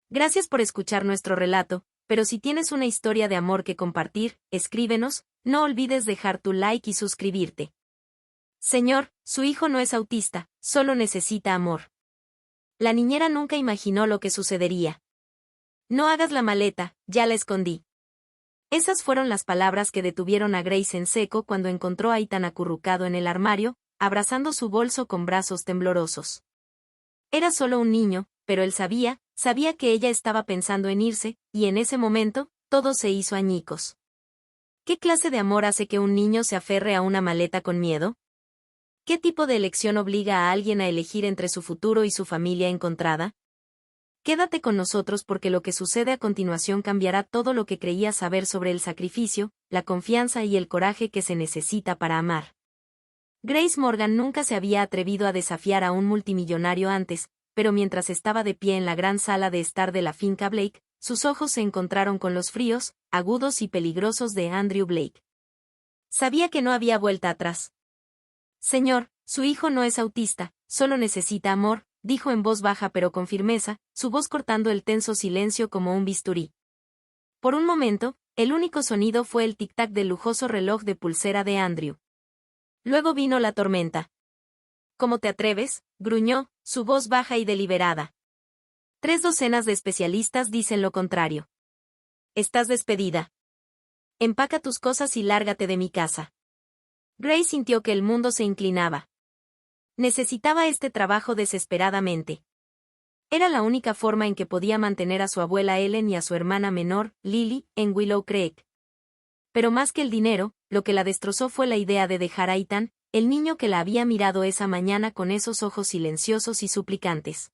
Gracias por escuchar nuestro relato, pero si tienes una historia de amor que compartir, escríbenos, no olvides dejar tu like y suscribirte. Señor, su hijo no es autista, solo necesita amor. La niñera nunca imaginó lo que sucedería. No hagas la maleta, ya la escondí. Esas fueron las palabras que detuvieron a Grace en seco cuando encontró a Ethan acurrucado en el armario, abrazando su bolso con brazos temblorosos. Era solo un niño, pero él sabía que ella estaba pensando en irse, y en ese momento, todo se hizo añicos. ¿Qué clase de amor hace que un niño se aferre a una maleta con miedo? ¿Qué tipo de elección obliga a alguien a elegir entre su futuro y su familia encontrada? Quédate con nosotros porque lo que sucede a continuación cambiará todo lo que creías saber sobre el sacrificio, la confianza y el coraje que se necesita para amar. Grace Morgan nunca se había atrevido a desafiar a un multimillonario antes, pero mientras estaba de pie en la gran sala de estar de la finca Blake, sus ojos se encontraron con los fríos, agudos y peligrosos de Andrew Blake. Sabía que no había vuelta atrás. Señor, su hijo no es autista, solo necesita amor, dijo en voz baja pero con firmeza, su voz cortando el tenso silencio como un bisturí. Por un momento, el único sonido fue el tic-tac del lujoso reloj de pulsera de Andrew. Luego vino la tormenta. ¿Cómo te atreves?, gruñó, su voz baja y deliberada. 3 docenas de especialistas dicen lo contrario. Estás despedida. Empaca tus cosas y lárgate de mi casa. Grace sintió que el mundo se inclinaba. Necesitaba este trabajo desesperadamente. Era la única forma en que podía mantener a su abuela Ellen y a su hermana menor, Lily, en Willow Creek. Pero más que el dinero, lo que la destrozó fue la idea de dejar a Ethan, el niño que la había mirado esa mañana con esos ojos silenciosos y suplicantes.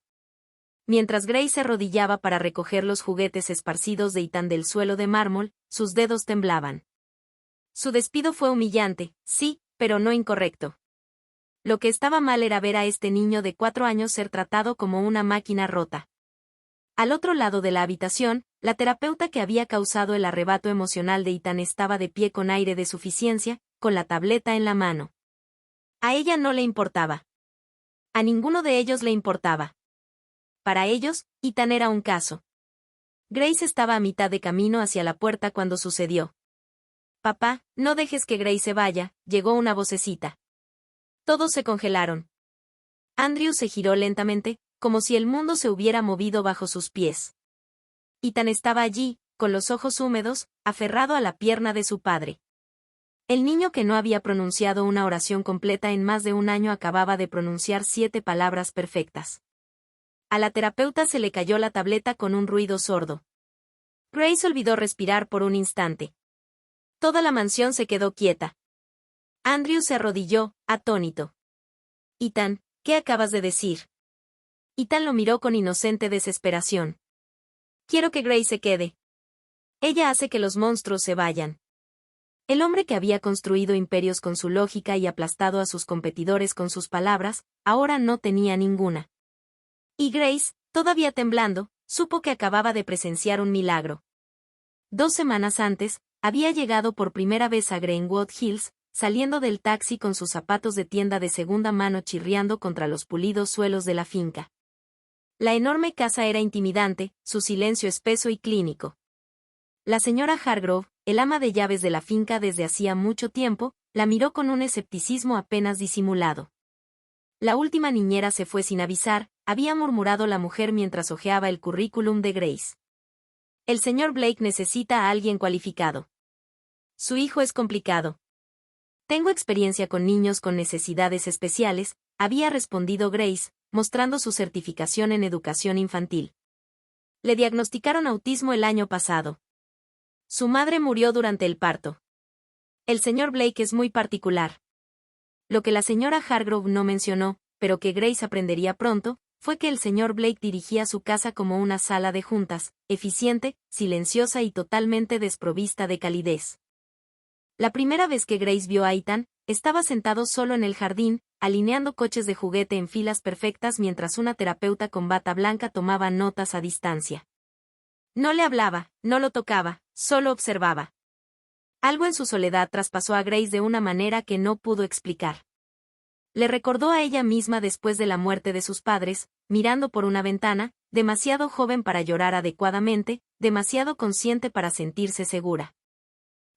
Mientras Grace se arrodillaba para recoger los juguetes esparcidos de Ethan del suelo de mármol, sus dedos temblaban. Su despido fue humillante, sí, pero no incorrecto. Lo que estaba mal era ver a este niño de 4 años ser tratado como una máquina rota. Al otro lado de la habitación, la terapeuta que había causado el arrebato emocional de Ethan estaba de pie con aire de suficiencia, con la tableta en la mano. A ella no le importaba. A ninguno de ellos le importaba. Para ellos, Ethan era un caso. Grace estaba a mitad de camino hacia la puerta cuando sucedió. Papá, no dejes que Grace se vaya, llegó una vocecita. Todos se congelaron. Andrew se giró lentamente, como si el mundo se hubiera movido bajo sus pies. Ethan estaba allí, con los ojos húmedos, aferrado a la pierna de su padre. El niño que no había pronunciado una oración completa en más de un año acababa de pronunciar 7 palabras perfectas. A la terapeuta se le cayó la tableta con un ruido sordo. Grace olvidó respirar por un instante. Toda la mansión se quedó quieta. Andrew se arrodilló, atónito. Ethan, ¿qué acabas de decir? Ethan lo miró con inocente desesperación. Quiero que Grace se quede. Ella hace que los monstruos se vayan. El hombre que había construido imperios con su lógica y aplastado a sus competidores con sus palabras, ahora no tenía ninguna. Y Grace, todavía temblando, supo que acababa de presenciar un milagro. 2 semanas antes, había llegado por primera vez a Greenwood Hills, saliendo del taxi con sus zapatos de tienda de segunda mano chirriando contra los pulidos suelos de la finca. La enorme casa era intimidante, su silencio espeso y clínico. La señora Hargrove, el ama de llaves de la finca desde hacía mucho tiempo, la miró con un escepticismo apenas disimulado. La última niñera se fue sin avisar, había murmurado la mujer mientras hojeaba el currículum de Grace. El señor Blake necesita a alguien cualificado. Su hijo es complicado. Tengo experiencia con niños con necesidades especiales, había respondido Grace, mostrando su certificación en educación infantil. Le diagnosticaron autismo el año pasado. Su madre murió durante el parto. El señor Blake es muy particular. Lo que la señora Hargrove no mencionó, pero que Grace aprendería pronto, fue que el señor Blake dirigía su casa como una sala de juntas, eficiente, silenciosa y totalmente desprovista de calidez. La primera vez que Grace vio a Ethan, estaba sentado solo en el jardín, alineando coches de juguete en filas perfectas mientras una terapeuta con bata blanca tomaba notas a distancia. No le hablaba, no lo tocaba, solo observaba. Algo en su soledad traspasó a Grace de una manera que no pudo explicar. Le recordó a ella misma después de la muerte de sus padres, mirando por una ventana, demasiado joven para llorar adecuadamente, demasiado consciente para sentirse segura.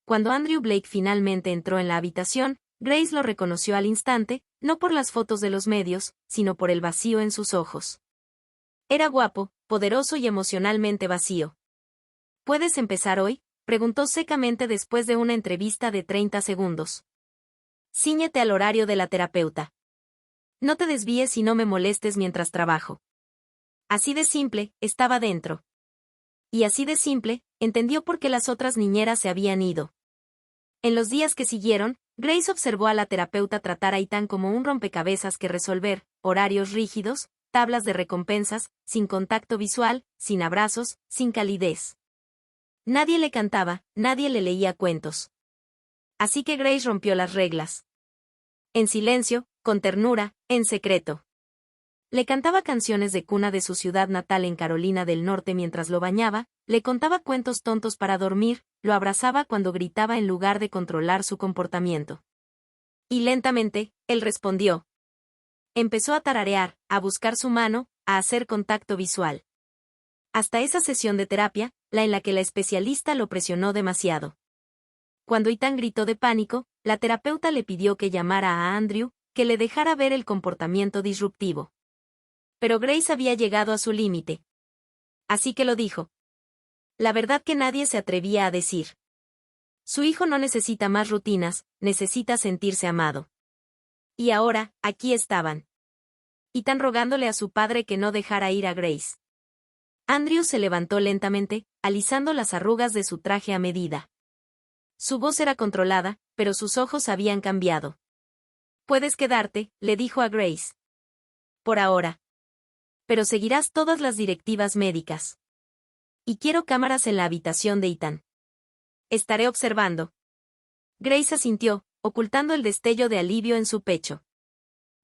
Cuando Andrew Blake finalmente entró en la habitación, Grace lo reconoció al instante, no por las fotos de los medios, sino por el vacío en sus ojos. Era guapo, poderoso y emocionalmente vacío. ¿Puedes empezar hoy?, preguntó secamente después de una entrevista de 30 segundos. Cíñete al horario de la terapeuta. No te desvíes y no me molestes mientras trabajo. Así de simple, estaba dentro. Y así de simple, entendió por qué las otras niñeras se habían ido. En los días que siguieron, Grace observó a la terapeuta tratar a Ethan como un rompecabezas que resolver, horarios rígidos, tablas de recompensas, sin contacto visual, sin abrazos, sin calidez. Nadie le cantaba, nadie le leía cuentos. Así que Grace rompió las reglas. En silencio, con ternura, en secreto. Le cantaba canciones de cuna de su ciudad natal en Carolina del Norte mientras lo bañaba, le contaba cuentos tontos para dormir, lo abrazaba cuando gritaba en lugar de controlar su comportamiento. Y lentamente, él respondió. Empezó a tararear, a buscar su mano, a hacer contacto visual. Hasta esa sesión de terapia, la en la que la especialista lo presionó demasiado. Cuando Ethan gritó de pánico, la terapeuta le pidió que llamara a Andrew, que le dejara ver el comportamiento disruptivo. Pero Grace había llegado a su límite. Así que lo dijo. La verdad que nadie se atrevía a decir. Su hijo no necesita más rutinas, necesita sentirse amado. Y ahora, aquí estaban. Ethan rogándole a su padre que no dejara ir a Grace. Andrew se levantó lentamente, alisando las arrugas de su traje a medida. Su voz era controlada, pero sus ojos habían cambiado. Puedes quedarte, le dijo a Grace. Por ahora. Pero seguirás todas las directivas médicas. Y quiero cámaras en la habitación de Ethan. Estaré observando. Grace asintió, ocultando el destello de alivio en su pecho.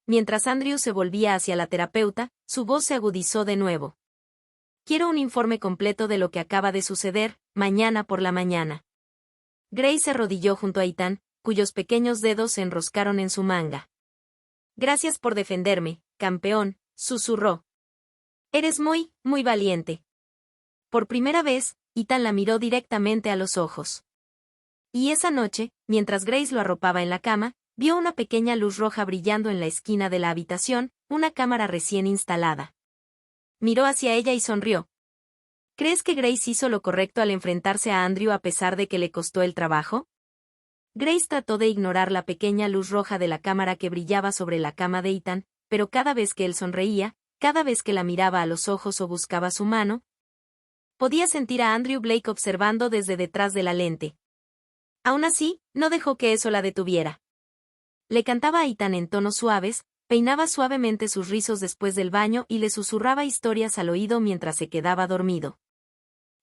Mientras Andrew se volvía hacia la terapeuta, su voz se agudizó de nuevo. Quiero un informe completo de lo que acaba de suceder, mañana por la mañana. Grace se arrodilló junto a Ethan, cuyos pequeños dedos se enroscaron en su manga. Gracias por defenderme, campeón, susurró. Eres muy, muy valiente. Por primera vez, Ethan la miró directamente a los ojos. Y esa noche, mientras Grace lo arropaba en la cama, vio una pequeña luz roja brillando en la esquina de la habitación, una cámara recién instalada. Miró hacia ella y sonrió. ¿Crees que Grace hizo lo correcto al enfrentarse a Andrew a pesar de que le costó el trabajo? Grace trató de ignorar la pequeña luz roja de la cámara que brillaba sobre la cama de Ethan, pero cada vez que él sonreía, cada vez que la miraba a los ojos o buscaba su mano, podía sentir a Andrew Blake observando desde detrás de la lente. Aún así, no dejó que eso la detuviera. Le cantaba a Ethan en tonos suaves, peinaba suavemente sus rizos después del baño y le susurraba historias al oído mientras se quedaba dormido.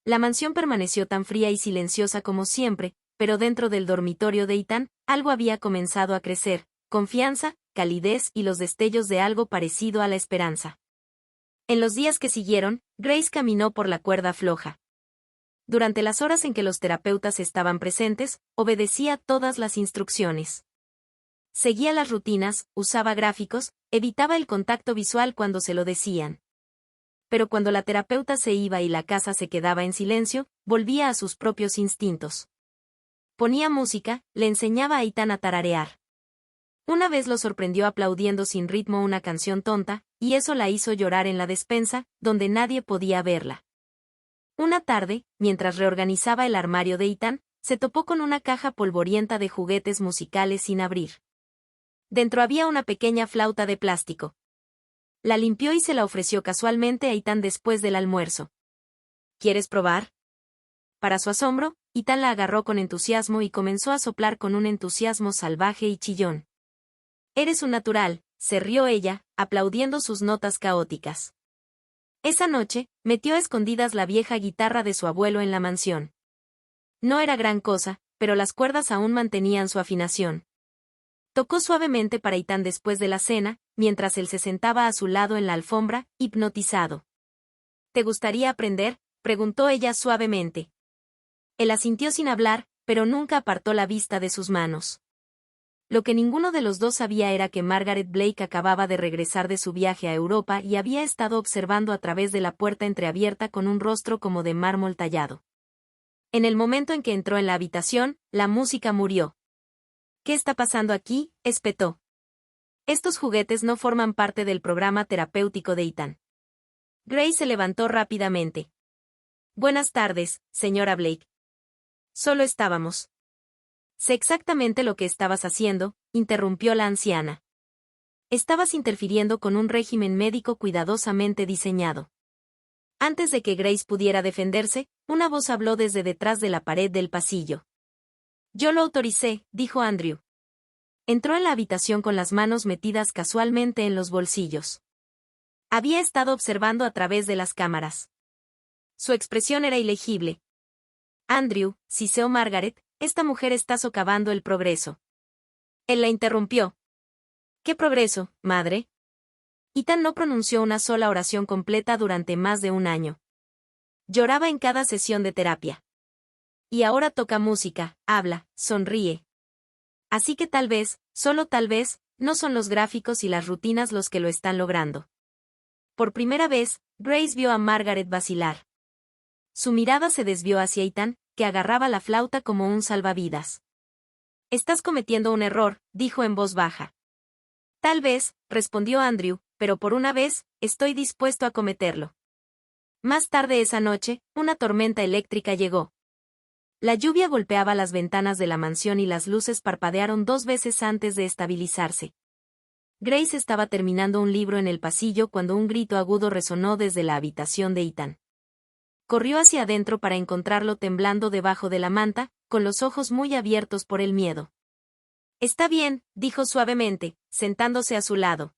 La mansión permaneció tan fría y silenciosa como siempre, pero dentro del dormitorio de Ethan, algo había comenzado a crecer, confianza, calidez y los destellos de algo parecido a la esperanza. En los días que siguieron, Grace caminó por la cuerda floja. Durante las horas en que los terapeutas estaban presentes, obedecía todas las instrucciones. Seguía las rutinas, usaba gráficos, evitaba el contacto visual cuando se lo decían. Pero cuando la terapeuta se iba y la casa se quedaba en silencio, volvía a sus propios instintos. Ponía música, le enseñaba a Ethan a tararear. Una vez lo sorprendió aplaudiendo sin ritmo una canción tonta, y eso la hizo llorar en la despensa, donde nadie podía verla. Una tarde, mientras reorganizaba el armario de Ethan, se topó con una caja polvorienta de juguetes musicales sin abrir. Dentro había una pequeña flauta de plástico. La limpió y se la ofreció casualmente a Ethan después del almuerzo. ¿Quieres probar? Para su asombro, Ethan la agarró con entusiasmo y comenzó a soplar con un entusiasmo salvaje y chillón. Eres un natural, se rió ella, aplaudiendo sus notas caóticas. Esa noche, metió a escondidas la vieja guitarra de su abuelo en la mansión. No era gran cosa, pero las cuerdas aún mantenían su afinación. Tocó suavemente para Ethan después de la cena, mientras él se sentaba a su lado en la alfombra, hipnotizado. ¿Te gustaría aprender?, preguntó ella suavemente. Él asintió sin hablar, pero nunca apartó la vista de sus manos. Lo que ninguno de los dos sabía era que Margaret Blake acababa de regresar de su viaje a Europa y había estado observando a través de la puerta entreabierta con un rostro como de mármol tallado. En el momento en que entró en la habitación, la música murió. ¿Qué está pasando aquí?, espetó. Estos juguetes no forman parte del programa terapéutico de Ethan. Grace se levantó rápidamente. Buenas tardes, señora Blake. Solo estábamos. Sé exactamente lo que estabas haciendo, interrumpió la anciana. Estabas interfiriendo con un régimen médico cuidadosamente diseñado. Antes de que Grace pudiera defenderse, una voz habló desde detrás de la pared del pasillo. Yo lo autoricé, dijo Andrew. Entró en la habitación con las manos metidas casualmente en los bolsillos. Había estado observando a través de las cámaras. Su expresión era ilegible. Andrew, siseó Margaret, esta mujer está socavando el progreso. Él la interrumpió. ¿Qué progreso, madre? Ethan no pronunció una sola oración completa durante más de un año. Lloraba en cada sesión de terapia. Y ahora toca música, habla, sonríe. Así que tal vez, solo tal vez, no son los gráficos y las rutinas los que lo están logrando. Por primera vez, Grace vio a Margaret vacilar. Su mirada se desvió hacia Ethan, que agarraba la flauta como un salvavidas. Estás cometiendo un error, dijo en voz baja. Tal vez, respondió Andrew, pero por una vez, estoy dispuesto a cometerlo. Más tarde esa noche, una tormenta eléctrica llegó. La lluvia golpeaba las ventanas de la mansión y las luces parpadearon 2 veces antes de estabilizarse. Grace estaba terminando un libro en el pasillo cuando un grito agudo resonó desde la habitación de Ethan. Corrió hacia adentro para encontrarlo temblando debajo de la manta, con los ojos muy abiertos por el miedo. Está bien, dijo suavemente, sentándose a su lado.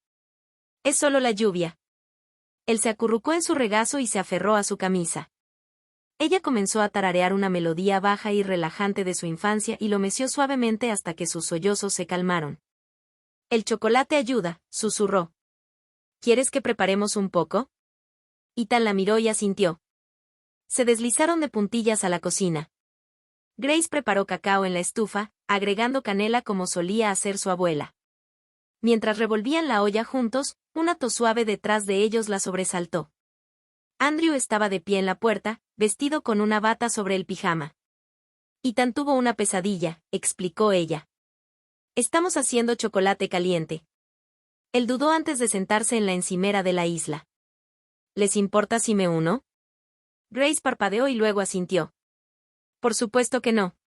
Es solo la lluvia. Él se acurrucó en su regazo y se aferró a su camisa. Ella comenzó a tararear una melodía baja y relajante de su infancia y lo meció suavemente hasta que sus sollozos se calmaron. El chocolate ayuda, susurró. ¿Quieres que preparemos un poco? Ethan la miró y asintió. Se deslizaron de puntillas a la cocina. Grace preparó cacao en la estufa, agregando canela como solía hacer su abuela. Mientras revolvían la olla juntos, una tos suave detrás de ellos la sobresaltó. Andrew estaba de pie en la puerta, vestido con una bata sobre el pijama. Ethan tuvo una pesadilla, explicó ella. Estamos haciendo chocolate caliente. Él dudó antes de sentarse en la encimera de la isla. ¿Les importa si me uno? Grace parpadeó y luego asintió. Por supuesto que no.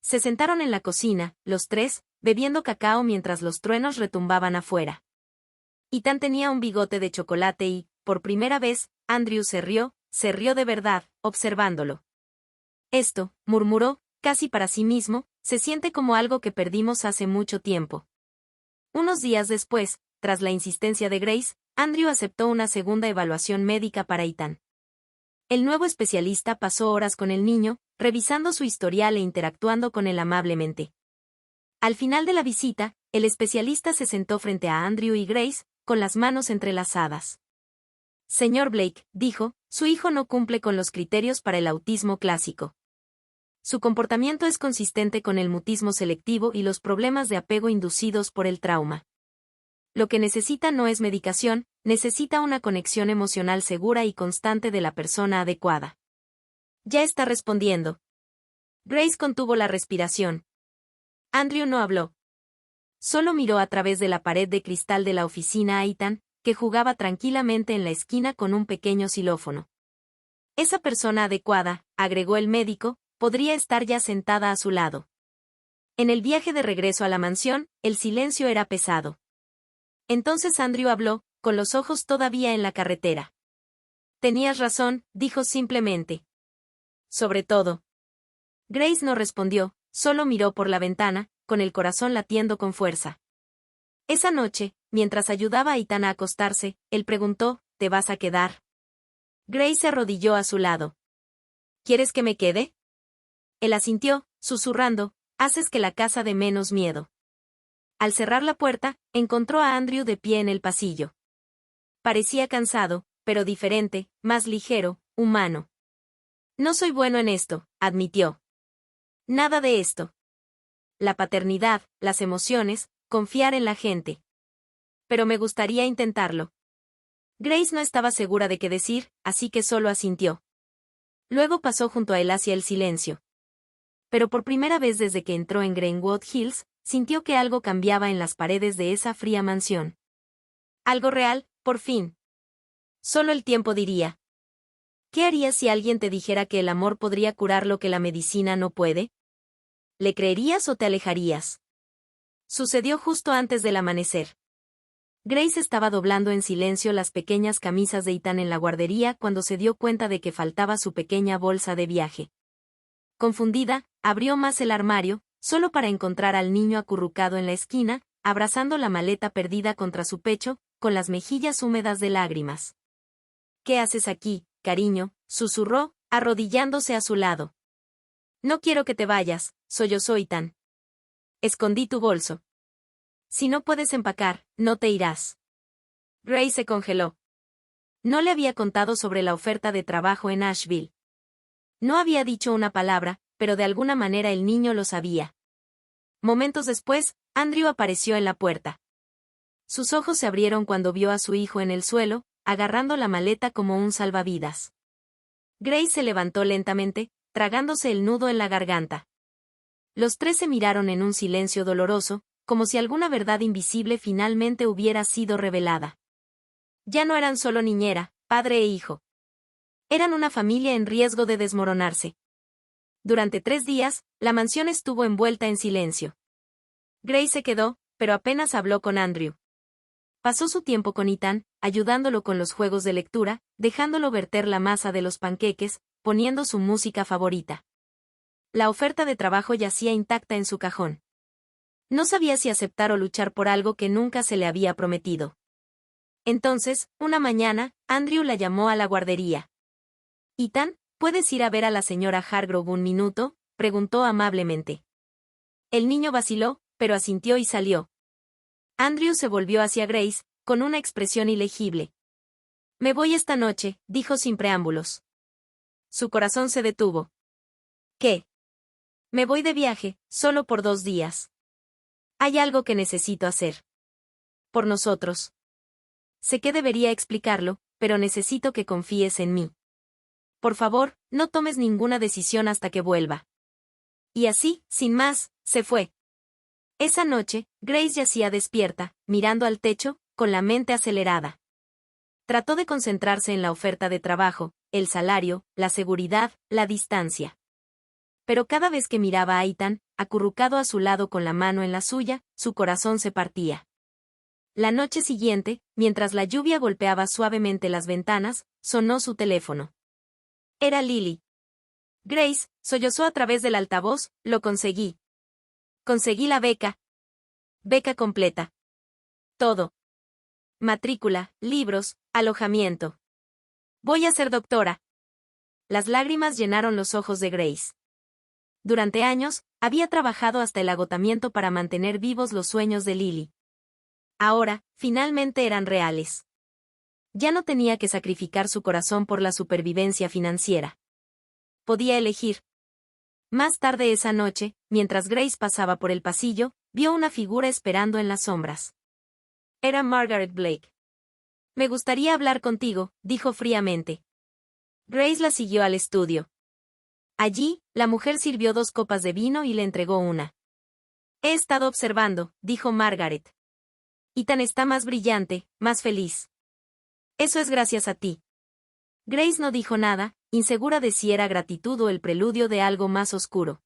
Se sentaron en la cocina, los tres, bebiendo cacao mientras los truenos retumbaban afuera. Ethan tenía un bigote de chocolate y, por primera vez, Andrew se rió de verdad, observándolo. Esto, murmuró, casi para sí mismo, se siente como algo que perdimos hace mucho tiempo. Unos días después, tras la insistencia de Grace, Andrew aceptó una segunda evaluación médica para Ethan. El nuevo especialista pasó horas con el niño, revisando su historial e interactuando con él amablemente. Al final de la visita, el especialista se sentó frente a Andrew y Grace, con las manos entrelazadas. Señor Blake, dijo, su hijo no cumple con los criterios para el autismo clásico. Su comportamiento es consistente con el mutismo selectivo y los problemas de apego inducidos por el trauma. Lo que necesita no es medicación, necesita una conexión emocional segura y constante de la persona adecuada. Ya está respondiendo. Grace contuvo la respiración. Andrew no habló. Solo miró a través de la pared de cristal de la oficina a Ethan, que jugaba tranquilamente en la esquina con un pequeño xilófono. Esa persona adecuada, agregó el médico, podría estar ya sentada a su lado. En el viaje de regreso a la mansión, el silencio era pesado. Entonces Andrew habló, con los ojos todavía en la carretera. Tenías razón, dijo simplemente. Sobre todo. Grace no respondió, solo miró por la ventana, con el corazón latiendo con fuerza. Esa noche, mientras ayudaba a Ethan a acostarse, él preguntó, ¿te vas a quedar? Grace se arrodilló a su lado. ¿Quieres que me quede? Él asintió, susurrando, haces que la casa dé menos miedo. Al cerrar la puerta, encontró a Andrew de pie en el pasillo. Parecía cansado, pero diferente, más ligero, humano. No soy bueno en esto, admitió. Nada de esto. la paternidad, las emociones, confiar en la gente. Pero me gustaría intentarlo. Grace no estaba segura de qué decir, así que solo asintió. Luego pasó junto a él hacia el silencio. Pero por primera vez desde que entró en Greenwood Hills, sintió que algo cambiaba en las paredes de esa fría mansión. Algo real, por fin. Solo el tiempo diría. ¿Qué harías si alguien te dijera que el amor podría curar lo que la medicina no puede? ¿Le creerías o te alejarías? Sucedió justo antes del amanecer. Grace estaba doblando en silencio las pequeñas camisas de Ethan en la guardería cuando se dio cuenta de que faltaba su pequeña bolsa de viaje. Confundida, abrió más el armario, solo para encontrar al niño acurrucado en la esquina, abrazando la maleta perdida contra su pecho, con las mejillas húmedas de lágrimas. «¿Qué haces aquí, cariño?», susurró, arrodillándose a su lado. «No quiero que te vayas», sollozó Ethan. «Escondí tu bolso. Si no puedes empacar, no te irás». Grace se congeló. No le había contado sobre la oferta de trabajo en Asheville. No había dicho una palabra, pero de alguna manera el niño lo sabía. Momentos después, Andrew apareció en la puerta. Sus ojos se abrieron cuando vio a su hijo en el suelo, agarrando la maleta como un salvavidas. Grace se levantó lentamente, tragándose el nudo en la garganta. Los tres se miraron en un silencio doloroso, como si alguna verdad invisible finalmente hubiera sido revelada. Ya no eran solo niñera, padre e hijo. Eran una familia en riesgo de desmoronarse. Durante 3 días, la mansión estuvo envuelta en silencio. Grace se quedó, pero apenas habló con Andrew. Pasó su tiempo con Ethan, ayudándolo con los juegos de lectura, dejándolo verter la masa de los panqueques, poniendo su música favorita. La oferta de trabajo yacía intacta en su cajón. No sabía si aceptar o luchar por algo que nunca se le había prometido. Entonces, una mañana, Andrew la llamó a la guardería. «Ethan, ¿puedes ir a ver a la señora Hargrove un minuto?», preguntó amablemente. El niño vaciló, pero asintió y salió. Andrew se volvió hacia Grace, con una expresión ilegible. «Me voy esta noche», dijo sin preámbulos. Su corazón se detuvo. «¿Qué?» «Me voy de viaje, solo por 2 días. Hay algo que necesito hacer. Por nosotros. Sé que debería explicarlo, pero necesito que confíes en mí. Por favor, no tomes ninguna decisión hasta que vuelva». Y así, sin más, se fue. Esa noche, Grace yacía despierta, mirando al techo, con la mente acelerada. Trató de concentrarse en la oferta de trabajo, el salario, la seguridad, la distancia. Pero cada vez que miraba a Ethan, acurrucado a su lado con la mano en la suya, su corazón se partía. La noche siguiente, mientras la lluvia golpeaba suavemente las ventanas, sonó su teléfono. Era Lily. «Grace», sollozó a través del altavoz, «lo conseguí. Conseguí la beca. Beca completa. Todo. Matrícula, libros, alojamiento. Voy a ser doctora». Las lágrimas llenaron los ojos de Grace. Durante años, había trabajado hasta el agotamiento para mantener vivos los sueños de Lily. Ahora, finalmente eran reales. Ya no tenía que sacrificar su corazón por la supervivencia financiera. Podía elegir. Más tarde esa noche, mientras Grace pasaba por el pasillo, vio una figura esperando en las sombras. Era Margaret Blake. «Me gustaría hablar contigo», dijo fríamente. Grace la siguió al estudio. Allí, la mujer sirvió 2 copas de vino y le entregó una. «He estado observando», dijo Margaret. «Ethan está más brillante, más feliz. Eso es gracias a ti». Grace no dijo nada, insegura de si era gratitud o el preludio de algo más oscuro.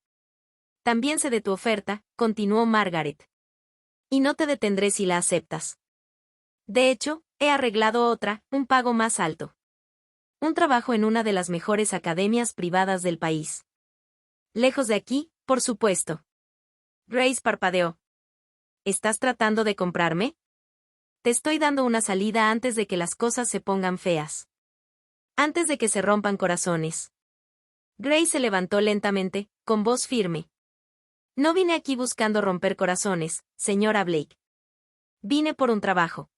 «También sé de tu oferta», continuó Margaret. «Y no te detendré si la aceptas. De hecho, he arreglado otra, un pago más alto. Un trabajo en una de las mejores academias privadas del país. Lejos de aquí, por supuesto». Grace parpadeó. «¿Estás tratando de comprarme? Te estoy dando una salida antes de que las cosas se pongan feas. Antes de que se rompan corazones». Grace se levantó lentamente, con voz firme. «No vine aquí buscando romper corazones, señora Blake. Vine por un trabajo.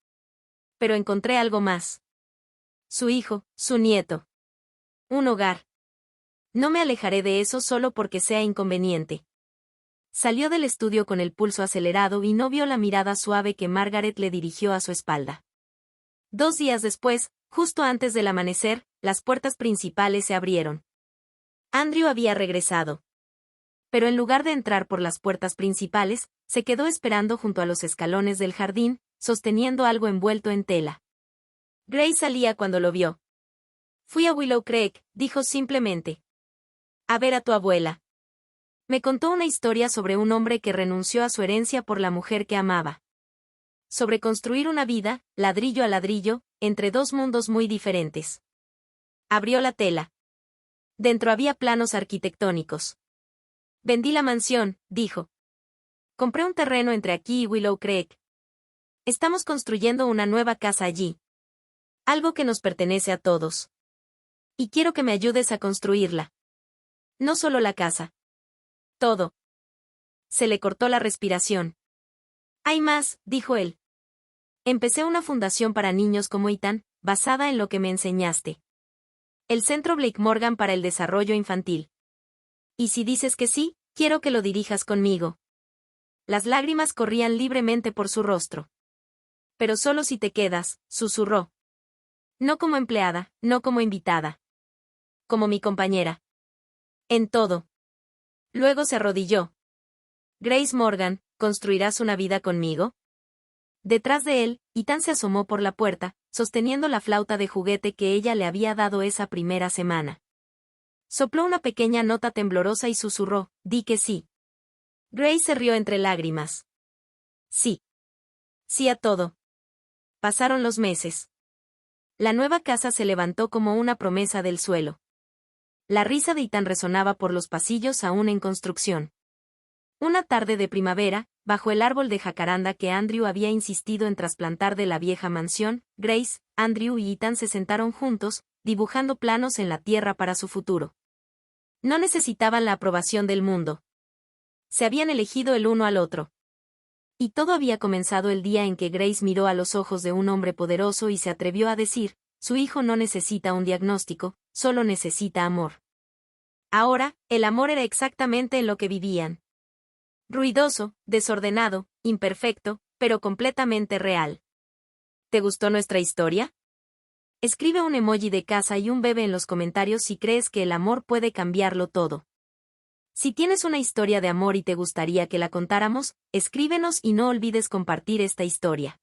Pero encontré algo más. Su hijo, su nieto. Un hogar. No me alejaré de eso solo porque sea inconveniente. Salió del estudio con el pulso acelerado y no vio la mirada suave que Margaret le dirigió a su espalda. 2 días después, justo antes del amanecer, las puertas principales se abrieron. Andrew había regresado. Pero en lugar de entrar por las puertas principales, se quedó esperando junto a los escalones del jardín, sosteniendo algo envuelto en tela. Grace salía cuando lo vio. Fui a Willow Creek, dijo simplemente. A ver a tu abuela. Me contó una historia sobre un hombre que renunció a su herencia por la mujer que amaba. Sobre construir una vida, ladrillo a ladrillo, entre 2 mundos muy diferentes. Abrió la tela. Dentro había planos arquitectónicos. Vendí la mansión, dijo. Compré un terreno entre aquí y Willow Creek. Estamos construyendo una nueva casa allí. Algo que nos pertenece a todos. Y quiero que me ayudes a construirla. No solo la casa. Todo. Se le cortó la respiración. Hay más, dijo él. Empecé una fundación para niños como Ethan, basada en lo que me enseñaste. El Centro Blake Morgan para el Desarrollo Infantil. Y si dices que sí, quiero que lo dirijas conmigo. Las lágrimas corrían libremente por su rostro. Pero solo si te quedas, susurró. No como empleada, no como invitada. Como mi compañera. En todo. Luego se arrodilló. Grace Morgan, ¿construirás una vida conmigo? Detrás de él, Ethan se asomó por la puerta, sosteniendo la flauta de juguete que ella le había dado esa primera semana. Sopló una pequeña nota temblorosa y susurró, di que sí. Grace se rió entre lágrimas. Sí. Sí a todo. Pasaron los meses. La nueva casa se levantó como una promesa del suelo. La risa de Ethan resonaba por los pasillos aún en construcción. Una tarde de primavera, bajo el árbol de jacaranda que Andrew había insistido en trasplantar de la vieja mansión, Grace, Andrew y Ethan se sentaron juntos, dibujando planos en la tierra para su futuro. No necesitaban la aprobación del mundo. Se habían elegido el uno al otro. Y todo había comenzado el día en que Grace miró a los ojos de un hombre poderoso y se atrevió a decir, su hijo no necesita un diagnóstico, solo necesita amor. Ahora, el amor era exactamente en lo que vivían. Ruidoso, desordenado, imperfecto, pero completamente real. ¿Te gustó nuestra historia? Escribe un emoji de casa y un bebé en los comentarios si crees que el amor puede cambiarlo todo. Si tienes una historia de amor y te gustaría que la contáramos, escríbenos y no olvides compartir esta historia.